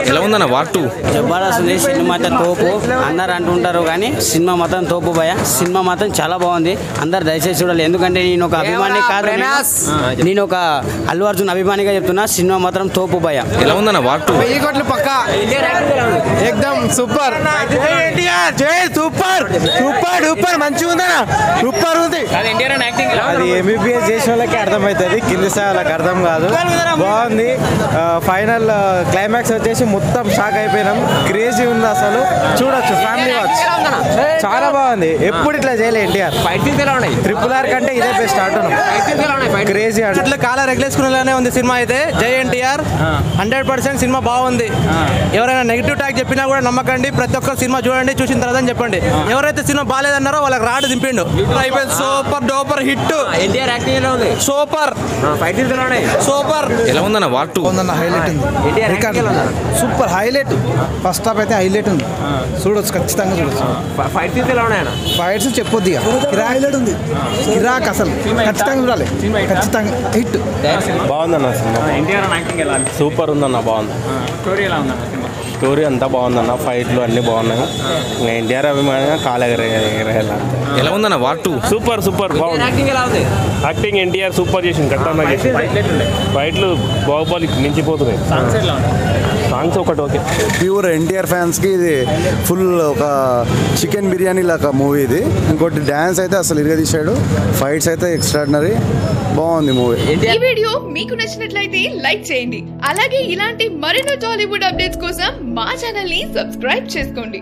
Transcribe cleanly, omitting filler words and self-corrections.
ఎలా ఉందన్న వార్ 2? జబర్దస్త్ ఉంది. సినిమా అయితే తోపు అందరు అంటుంటారు కానీ సినిమా మాత్రం తోపు భయ. సినిమా మాత్రం చాలా బాగుంది. అందరు దయచేసి చూడాలి. ఎందుకంటే నేను ఒక అభిమాని కాదు, నేను ఒక అల్లు అర్జున్ అభిమానిగా చెప్తున్నా. సినిమా మాత్రం తోపు భయ. ఎలా ఉందన్న వార్ 2? 1000 కోట్లు పక్కా. ఎక్దమ్ సూపర్. సూపర్ సూపర్ సూపర్ మంచిగా ఉందన్న. సూపర్ ఉంది. అది ఎంబీబీఎస్ చేసిన వాళ్ళకి అర్థమవుతుంది, కింది స్థాయి వాళ్ళకి అర్థం కాదు. బాగుంది. ఫైనల్ క్లైమాక్స్ వచ్చేసి మొత్తం షాక్ అయిపోయినాం. క్రేజీ ఉంది అసలు, చూడొచ్చు ఫ్యామిలీ వాచ్. చాలా బాగుంది. ఎప్పుడు ఇట్లా చేయలే ఎన్టీఆర్. RRR కంటే ఇదే బెస్ట్ అంటున్నాం. క్రేజీ ఇట్లా కాలా రెగ్యులేసుకునేలానే ఉంది సినిమా అయితే. జై ఎన్టీఆర్. 100% సినిమా బాగుంది. ఎవరైనా నెగిటివ్ టాక్ చెప్పినా కూడా నమ్మకండి. ప్రతి ఒక్క సినిమా చూడండి, చూసిన తర్వాత చెప్పండి. ఎవరైతే సినిమా బాగాలేదన్నారో వాళ్ళకి రాడు దింపిండు. Super duper hit. Super super. ఎలా ఉందన్న వార్ 2? హైలైట్ ఉంది. Super highlight. ఫస్ట్ హాఫ్ అయితే హైలైట్ ఉంది. చూడొచ్చు, ఖచ్చితంగా చూడొచ్చు. ఫైట్స్ చెప్పొద్దు ఇక. హైలైట్ ఉంది. కిరాక్ అసలు ఖచ్చితంగా చూడాలి. ఖచ్చితంగా హిట్. బాగుందన్న సినిమా. సూపర్ ఉందన్న. బాగుంది. స్టోరీ అంతా బాగుందన్న. ఫైట్లు అన్నీ బాగున్నాయి. ఎన్టీఆర్ అభిమానంగా కాలెగరేయాలి. ఎలా ఉందన్న వార్ 2? సూపర్ సూపర్ బాగుంది. యాక్టింగ్ ఎన్టీఆర్ సూపర్ చేసింది. కట్టన్నా చేసింది. ఫైట్లు బాహుబలి మించిపోతున్నాయి. సాంగ్స్ ఒకటి ఓకే. ప్యూర్ ఎన్టీఆర్ ఫ్యాన్స్కి ఇది ఫుల్ ఒక చికెన్ బిర్యానీ లాగా మూవీ ఇది. ఇంకోటి డ్యాన్స్ అయితే అసలు ఇరగదీశాడు. ఫైట్స్ అయితే ఎక్స్ట్రాడినరీ. బాగుంది మూవీ. ఈ వీడియో మీకు నచ్చినట్లయితే లైక్ చేయండి. అలాగే ఇలాంటి మరెన్నో టాలీవుడ్ అప్డేట్స్ కోసం మా ఛానల్ ని సబ్స్క్రైబ్ చేసుకోండి.